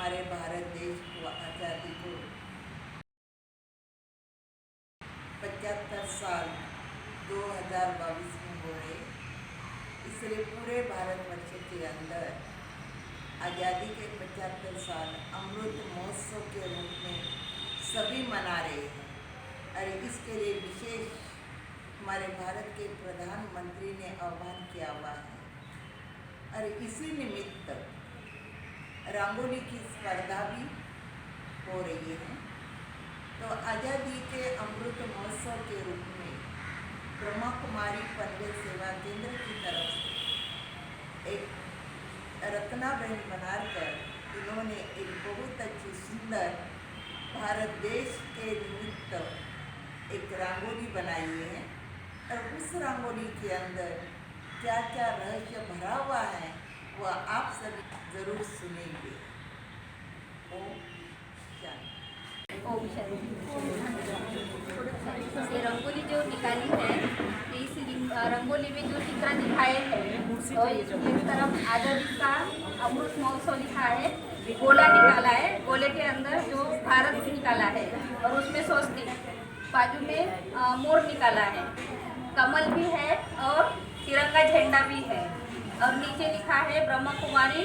हमारे भारत देश को आज़ादी को 75 साल 2022 में हो रहे, इसलिए पूरे भारतवर्ष के अंदर आज़ादी के 75 साल अमृत महोत्सव के रूप में सभी मना रहे हैं। और इसके लिए विशेष हमारे भारत के प्रधानमंत्री ने आह्वान किया हुआ है। और इसी निमित्त रंगोली की स्पर्धा भी हो रही है। तो आज़ादी के अमृत महोत्सव के रूप में ब्रह्मा कुमारी पनवेल सेवा केंद्र की तरफ से एक रत्नाबेन बनाकर इन्होंने एक बहुत अच्छी सुंदर भारत देश के निमित्त एक रंगोली बनाई है। और उस रंगोली के अंदर क्या क्या रहस्य भरा हुआ है वह आप सभी जरूर सुनेंगे। ओम शांति। ओम शांति। ये रंगोली जो निकाली है, इस रंगोली में जो चित्र दिखाए हैं और इस तरफ आज़ादी का अमृत महोत्सव लिखा है, गोला निकाला है, गोले के अंदर जो भारत निकाला है और उसमें स्वस्तिक, बाजू में मोर निकाला है, कमल भी है और तिरंगा झंडा भी है और नीचे लिखा है ब्रह्मा कुमारी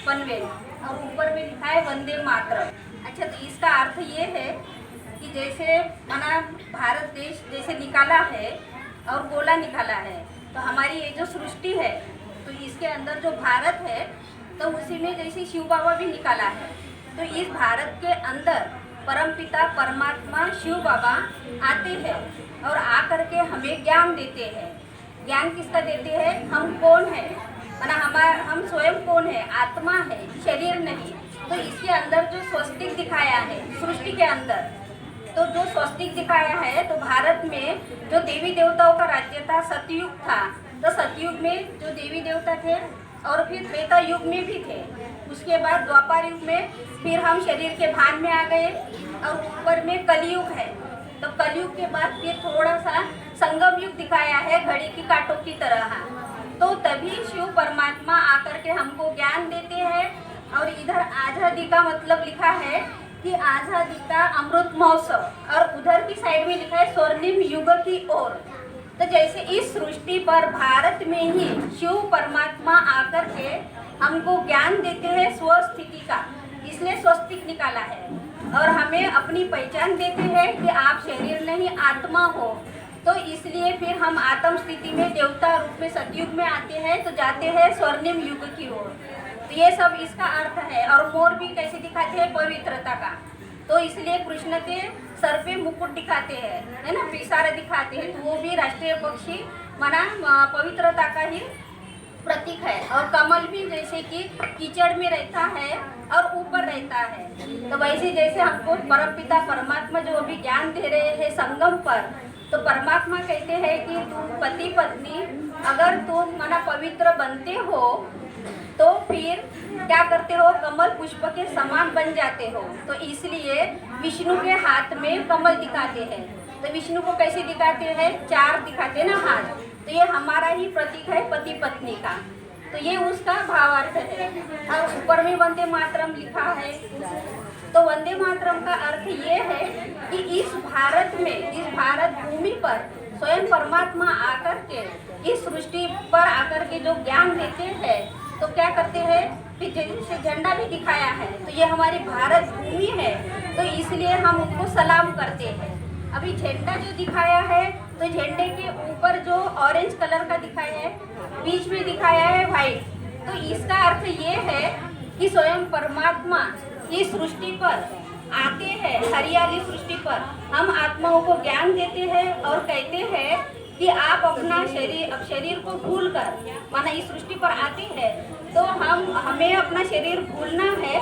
पनवेल और ऊपर में लिखा है वंदे मातरम। अच्छा, तो इसका अर्थ ये है कि जैसे माना भारत देश जैसे निकाला है और गोला निकाला है, तो हमारी ये जो सृष्टि है तो इसके अंदर जो भारत है तो उसी में जैसे शिव बाबा भी निकाला है। तो इस भारत के अंदर परमपिता परमात्मा शिव बाबा आते हैं और आकर के हमें ज्ञान देते हैं। ज्ञान किसका देते हैं? हम कौन है, माना हम स्वयं कौन है, आत्मा है, शरीर नहीं। तो इसके अंदर जो स्वस्तिक दिखाया है सृष्टि के अंदर, तो जो स्वस्तिक दिखाया है तो भारत में जो देवी देवताओं का राज्य था, सतयुग था, तो सतयुग में जो देवी देवता थे और फिर त्रेता युग में भी थे। उसके बाद द्वापर युग में फिर हम शरीर के भान में आ गए और ऊपर में कलयुग है। तो कलयुग के बाद फिर थोड़ा सा संगम युग दिखाया है, घड़ी की कांटों की तरह। तो तभी शिव परमात्मा आकर के हमको ज्ञान देते हैं। और इधर आज़ादी का मतलब लिखा है कि आज़ादी का अमृत महोत्सव और उधर की साइड में लिखा है स्वर्णिम युग की ओर। तो जैसे इस सृष्टि पर भारत में ही शिव परमात्मा आकर के हमको ज्ञान देते हैं स्वस्थिति का, इसलिए स्वस्तिक निकाला है और हमें अपनी पहचान देते हैं कि आप शरीर नहीं आत्मा हो। तो इसलिए फिर हम आत्म स्थिति में देवता रूप में सतयुग में आते हैं तो जाते हैं स्वर्णिम युग की ओर। तो ये सब इसका अर्थ है। और मोर भी कैसे दिखाते हैं? पवित्रता का। तो इसलिए कृष्ण के सर पे मुकुट दिखाते हैं, है ना, पिसारे दिखाते हैं, तो वो भी राष्ट्रीय पक्षी माना पवित्रता का ही प्रतीक है। और कमल भी जैसे कि कीचड़ में रहता है और ऊपर रहता है, तो वैसे जैसे हमको परमपिता परमात्मा जो अभी ज्ञान दे रहे हैं संगम पर, तो परमात्मा कहते हैं कि तुम पति पत्नी अगर तुम माना पवित्र बनते हो तो फिर क्या करते हो? कमल पुष्प के समान बन जाते हो। तो इसलिए विष्णु के हाथ में कमल दिखाते हैं। तो विष्णु को कैसे दिखाते हैं? 4 दिखाते ना हाथ, तो ये हमारा ही प्रतीक है पति पत्नी का। तो ये उसका भावार्थ है। और ऊपर में वंदे मातरम लिखा है। तो वंदे मातरम का अर्थ ये है कि इस भारत में, इस भारत भूमि पर स्वयं परमात्मा आकर के इस सृष्टि पर आकर के जो ज्ञान देते हैं, तो क्या करते हैं? फिर जैसे झंडा भी दिखाया है, तो ये हमारी भारत भूमि है, तो इसलिए हम उनको सलाम करते हैं। अभी झंडा जो दिखाया है, तो झंडे के ऊपर जो ऑरेंज कलर का दिखाया है, बीच में दिखाया है व्हाइट। तो इसका अर्थ ये है कि स्वयं परमात्मा इस सृष्टि पर आते हैं, हरियाली सृष्टि पर हम आत्माओं को ज्ञान देते हैं और कहते हैं कि आप अपना शरीर को भूल कर माना इस सृष्टि पर आते हैं, तो हमें अपना शरीर भूलना है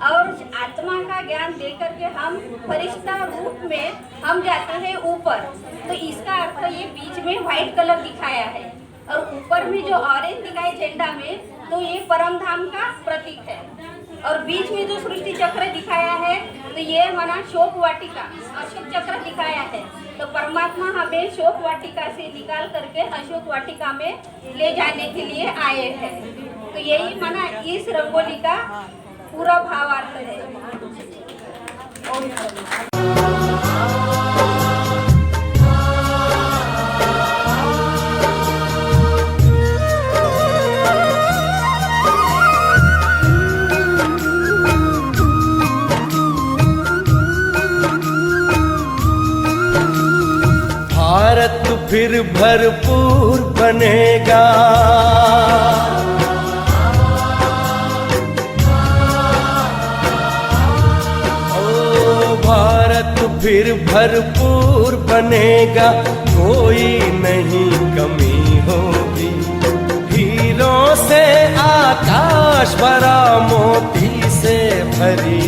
और आत्मा का ज्ञान देकर के हम फरिश्ता रूप में हम जाते हैं ऊपर। तो इसका अर्थ ये बीच में व्हाइट कलर दिखाया है और ऊपर में जो ऑरेंज दिखाए झंडा में, तो ये परम धाम का प्रतीक है। और बीच में जो सृष्टि चक्र दिखाया है, तो ये माना शोक वाटिका, अशोक चक्र दिखाया है। तो परमात्मा हमें शोक वाटिका से निकाल करके अशोक वाटिका में ले जाने के लिए आए हैं। तो यही माना इस रंगोली का पूरा भावार्थ है। ओम शांति। भारत फिर भरपूर बनेगा, ओ भारत फिर भरपूर बनेगा, कोई नहीं कमी होगी। हीरों से आकाश भरा, मोती से भरी